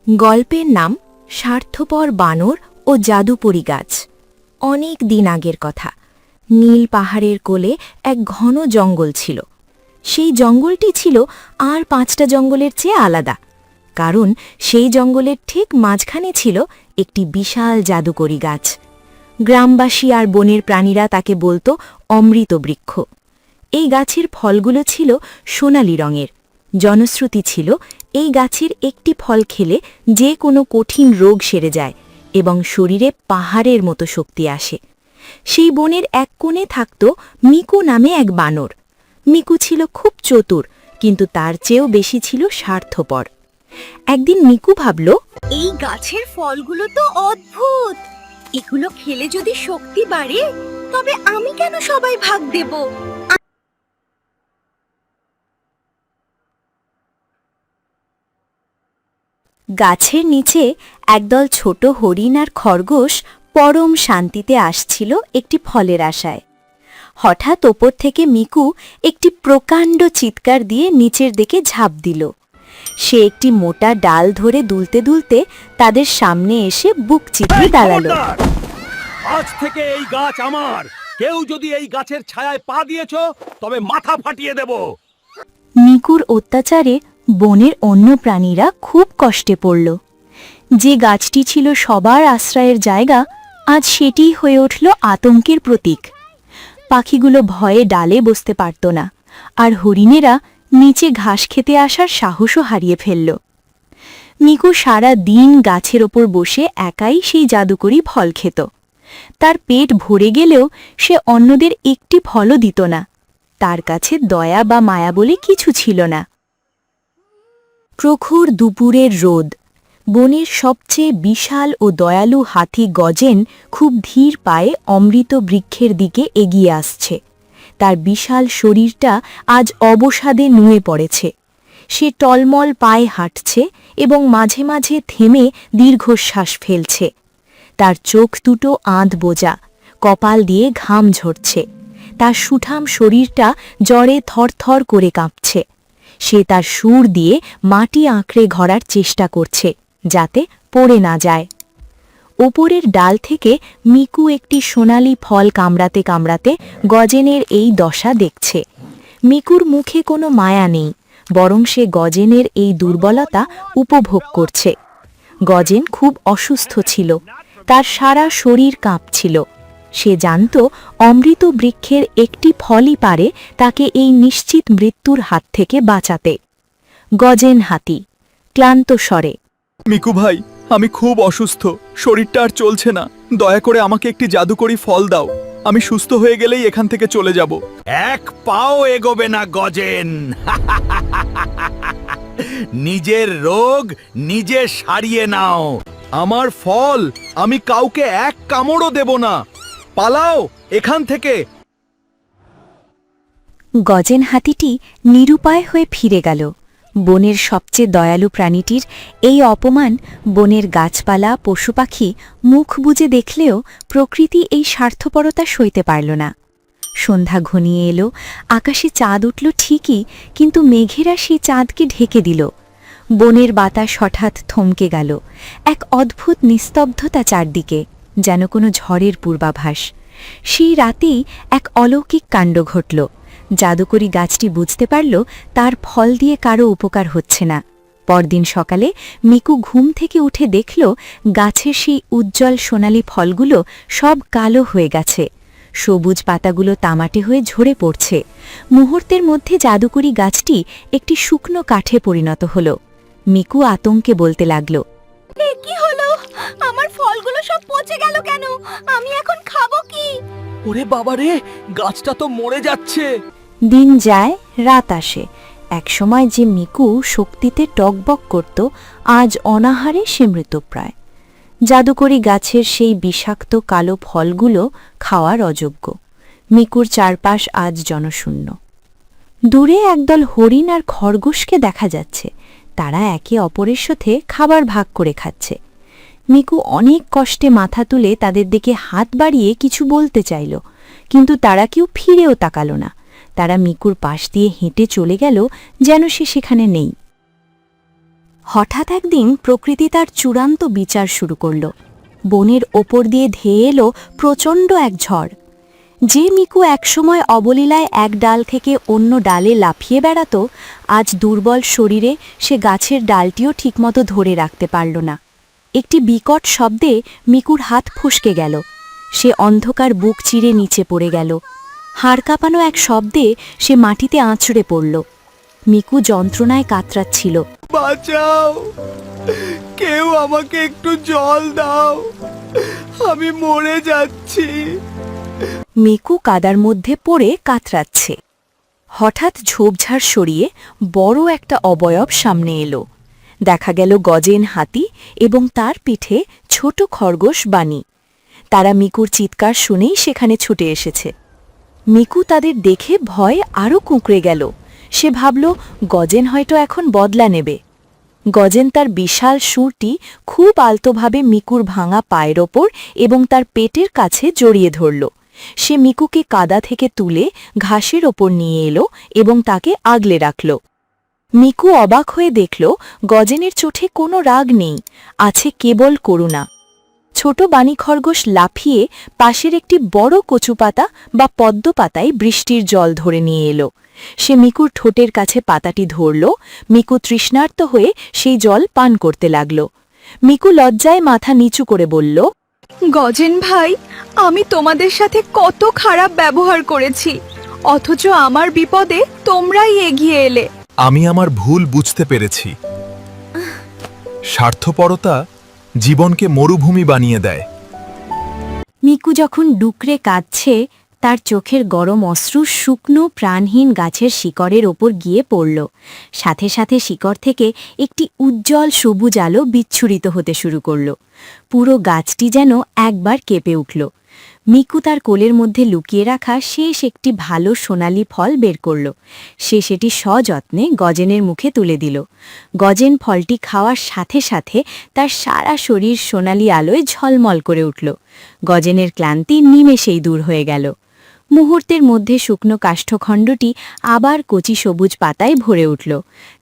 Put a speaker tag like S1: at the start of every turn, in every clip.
S1: গল্পের নাম স্বার্থপর বানর ও জাদুপরি গাছ। অনেক দিন আগের কথা। নীল পাহাড়ের কোলে এক ঘন জঙ্গল ছিল। সেই জঙ্গলটি ছিল আর 5টা জঙ্গলের চেয়ে আলাদা, কারণ সেই জঙ্গলের ঠিক মাঝখানে ছিল একটি বিশাল জাদুকরি গাছ। গ্রামবাসী আর বনের প্রাণীরা তাকে বলতো অমৃত বৃক্ষ। এই গাছের ফলগুলো ছিল সোনালি রঙের। জনশ্রুতি ছিল এই গাছের একটি ফল খেলে যে কোনো কঠিন রোগ সেরে যায় এবং শরীরে পাহাড়ের মতো শক্তি আসে। সেই বনের এক কোণে থাকত মিকু নামে এক বানর। মিকু ছিল খুব চতুর, কিন্তু তার চেয়েও বেশি ছিল স্বার্থপর। একদিন মিকু ভাবল,
S2: এই গাছের ফলগুলো তো অদ্ভুত। এগুলো খেলে যদি শক্তি বাড়ে, তবে আমি কেন সবাই ভাগ দেব?
S1: গাছের নিচে একদল ছোট হরিণ আর খরগোশ পরম শান্তিতে আসছিল একটি ফলের আশায়। হঠাৎ ওপর থেকে মিকু একটি প্রকাণ্ড চিৎকার দিয়ে নিচের দিকে ঝাঁপ দিল। সে একটি মোটা ডাল ধরে দুলতে দুলতে তাদের সামনে এসে বুক চিতিয়ে দাঁড়ালো।
S3: আজ থেকে এই গাছ আমার। কেউ যদি এই গাছের ছায়ায় পা দিয়েছ, তবে মাথা ফাটিয়ে দেব।
S1: মিকুর অত্যাচারে বনের অন্য প্রাণীরা খুব কষ্টে পড়ল। যে গাছটি ছিল সবার আশ্রয়ের জায়গা, আজ সেটিই হয়ে উঠল আতঙ্কের প্রতীক। পাখিগুলো ভয়ে ডালে বসতে পারত না, আর হরিণেরা নিচে ঘাস খেতে আসার সাহসও হারিয়ে ফেলল। মিকু সারা দিন গাছের ওপর বসে একাই সেই জাদুকরি ফল খেত। তার পেট ভরে গেলেও সে অন্যদের একটি ফলও দিত না। তার কাছে দয়া বা মায়া বলে কিছু ছিল না। প্রখর দুপুরের রোদ। বনের সবচেয়ে বিশাল ও দয়ালু হাতি গজেন খুব ধীর পায়ে অমৃত বৃক্ষের দিকে এগিয়ে আসছে। তার বিশাল শরীরটা আজ অবসাদে নুয়ে পড়েছে। সে টলমল পায়ে হাঁটছে এবং মাঝে মাঝে থেমে দীর্ঘশ্বাস ফেলছে। তার চোখ দুটো আঁত বোজা, কপাল দিয়ে ঘাম ঝরছে। তার সুঠাম শরীরটা জ্বরে থরথর করে কাঁপছে। সে তার সুর দিয়ে মাটি আঁকড়ে ঘরার চেষ্টা করছে, যাতে পড়ে না যায়। ওপরের ডাল থেকে মিকু একটি সোনালি ফল কামড়াতে কামড়াতে গজেনের এই দশা দেখছে। মিকুর মুখে কোনো মায়া নেই, বরং সে গজেনের এই দুর্বলতা উপভোগ করছে। গজেন খুব অসুস্থ ছিল, তার সারা শরীর কাঁপছিল। সে জানত অমৃত বৃক্ষের একটি ফলই পারে তাকে এই নিশ্চিত মৃত্যুর হাত থেকে বাঁচাতে। গজেন হাতি ক্লান্ত স্বরে,
S4: মিকু ভাই, আমি খুব অসুস্থ, শরীরটা আর চলছে না। দয়া করে আমাকে একটি জাদুকরি ফল দাও। আমি সুস্থ হয়ে গেলেই এখান থেকে চলে যাব।
S3: এক পাও এগোবে না গজেন। নিজের রোগ নিজে সারিয়ে নাও।
S4: আমার ফল আমি কাউকে এক কামড়ও দেব না। পালাও এখান থেকে।
S1: গজেন হাতিটি নিরুপায় হয়ে ফিরে গেল। বনের সবচেয়ে দয়ালু প্রাণীটির এই অপমান বনের গাছপালা পশু পাখি মুখ বুজে দেখলেও প্রকৃতি এই স্বার্থপরতা সইতে পারল না। সন্ধ্যা ঘনিয়ে এলো, আকাশে চাঁদ উঠল ঠিকই, কিন্তু মেঘেরা সেই চাঁদকে ঢেকে দিল। বনের বাতাস হঠাৎ থমকে গেল। এক অদ্ভুত নিস্তব্ধতা চারদিকে, যেন কোনো ঝড়ের পূর্বাভাস। সেই রাতেই এক অলৌকিক কাণ্ড ঘটল। জাদুকরি গাছটি বুঝতে পারল তার ফল দিয়ে কারো উপকার হচ্ছে না। পরদিন সকালে মিকু ঘুম থেকে উঠে দেখল গাছের সেই উজ্জ্বল সোনালি ফলগুলো সব কালো হয়ে গেছে। সবুজ পাতাগুলো তামাটে হয়ে ঝরে পড়ছে। মুহূর্তের মধ্যে জাদুকরি গাছটি একটি শুকনো কাঠে পরিণত হল। মিকু আতঙ্কে বলতে লাগল,
S2: কি হলো? আমার ফলগুলো সব পচে গেল কেন? আমি এখন খাবো কি?
S4: ওরে বাবারে, গাছটা তো মরে যাচ্ছে।
S1: দিন যায়, রাত আসে। একসময় যে মিকু শক্তিতে টকবক করত, আজ অনাহারে সে মৃতপ্রায়। জাদুকরি গাছের সেই বিষাক্ত কালো ফলগুলো খাওয়ার অযোগ্য। মিকুর চারপাশ আজ জনশূন্য। দূরে একদল হরিণ আর খরগোশকে দেখা যাচ্ছে। তারা একে অপরের সাথে খাবার ভাগ করে খাচ্ছে। মিকু অনেক কষ্টে মাথা তুলে তাদের দিকে হাত বাড়িয়ে কিছু বলতে চাইল, কিন্তু তারা কেউ ফিরেও তাকাল না। তারা মিকুর পাশ দিয়ে হেঁটে চলে গেল, যেন সে সেখানে নেই। হঠাৎ একদিন প্রকৃতি তার চূড়ান্ত বিচার শুরু করল। বনের ওপর দিয়ে ধেয়ে এলো প্রচণ্ড এক ঝড়। যে মিকু একসময় অবলীলায় এক ডাল থেকে অন্য ডালে লাফিয়ে বেড়াতো, আজ দুর্বল শরীরে সে গাছের ডালটিও ঠিকমতো ধরে রাখতে পারল না। একটি বিকট শব্দে মিকুর হাত ফসকে গেল। সে অন্ধকার বুক চিরে নিচে পড়ে গেল। হাড় কাঁপানো এক শব্দে সে মাটিতে আঁচড়ে পড়ল। মিকু যন্ত্রণায় কাতরাচ্ছিল।
S4: বাঁচাও, কেউ আমাকে একটু জল দাও, আমি মরে যাচ্ছি।
S1: মিকু কাদার মধ্যে পড়ে কাতরাচ্ছে। হঠাৎ ঝোপঝাড় সরিয়ে বড় একটা অবয়ব সামনে এলো। দেখা গেল গজেন হাতি এবং তার পিঠে ছোট খরগোশ বানি। তারা মিকুর চিৎকার শুনেই সেখানে ছুটে এসেছে। মিকু তাদের দেখে ভয়ে আরও কুঁকড়ে গেল। সে ভাবল গজেন হয়তো এখন বদলা নেবে। গজেন তার বিশাল সুরটি খুব আলতোভাবে মিকুর ভাঙা পায়ের ওপর এবং তার পেটের কাছে জড়িয়ে ধরল। সে মিকুকে কাদা থেকে তুলে ঘাসের ওপর নিয়ে এলো এবং তাকে আগলে রাখল। মিকু অবাক হয়ে দেখল গজেনের চোখে কোনো রাগ নেই, আছে কেবল করুণা। ছোট বানি খরগোশ লাফিয়ে পাশের একটি বড় কচুপাতা বা পদ্মপাতায় বৃষ্টির জল ধরে নিয়ে এলো। সে মিকুর ঠোঁটের কাছে পাতাটি ধরল। মিকু তৃষ্ণার্ত হয়ে সেই জল পান করতে লাগল। মিকু লজ্জায় মাথা নিচু করে বলল,
S5: গজেন ভাই, আমি তোমাদের সাথে কত খারাপ ব্যবহার করেছি, অথচ আমার বিপদে তোমরাই এগিয়ে এলে।
S4: আমি আমার ভুল বুঝতে পেরেছি। স্বার্থপরতা জীবনকে মরুভূমি বানিয়ে দেয়।
S1: মিকু যখন ডুকরে কাঁদছে, তার চোখের গরম অশ্রু শুকনো প্রাণহীন গাছের শিকড়ের ওপর গিয়ে পড়ল। সাথে সাথে শিকড় থেকে একটি উজ্জ্বল সবুজ আলো বিচ্ছুরিত হতে শুরু করল। পুরো গাছটি যেন একবার কেঁপে উঠল। মিকু তার কোলের মধ্যে লুকিয়ে রাখা শেষ একটি ভালো সোনালি ফল বের করল। সে সেটি সযত্নে গজেনের মুখে তুলে দিল। গজেন ফলটি খাওয়ার সাথে সাথে তার সারা শরীর সোনালি আলোয় ঝলমল করে উঠল। গজেনের ক্লান্তি নিমেষেই দূর হয়ে গেল। মুহূর্তের মধ্যে শুকনো কাষ্ঠখণ্ডটি আবার কচি সবুজ পাতায় ভরে উঠল।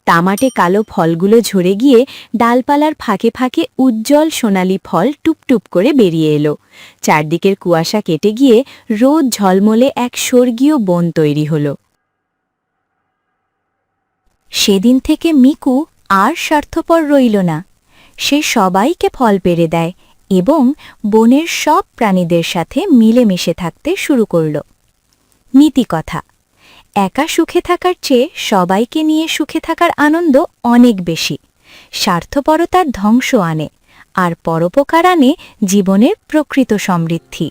S1: তামাটে কালো ফলগুলো ঝরে গিয়ে ডালপালার ফাঁকে ফাঁকে উজ্জ্বল সোনালি ফল টুপটুপ করে বেরিয়ে এলো। চারদিকের কুয়াশা কেটে গিয়ে রোদ ঝলমলে এক স্বর্গীয় বন তৈরি হল। সেদিন থেকে মিকু আর স্বার্থপর রইল না। সে সবাইকে ফল পেড়ে দেয় এবং বনের সব প্রাণীদের সাথে মিলেমিশে থাকতে শুরু করল। নীতিকথা: একা সুখে থাকার চেয়ে সবাইকে নিয়ে সুখে থাকার আনন্দ অনেক বেশি। স্বার্থপরতার ধ্বংস আনে, আর পরোপকার আনে জীবনের প্রকৃত সমৃদ্ধি।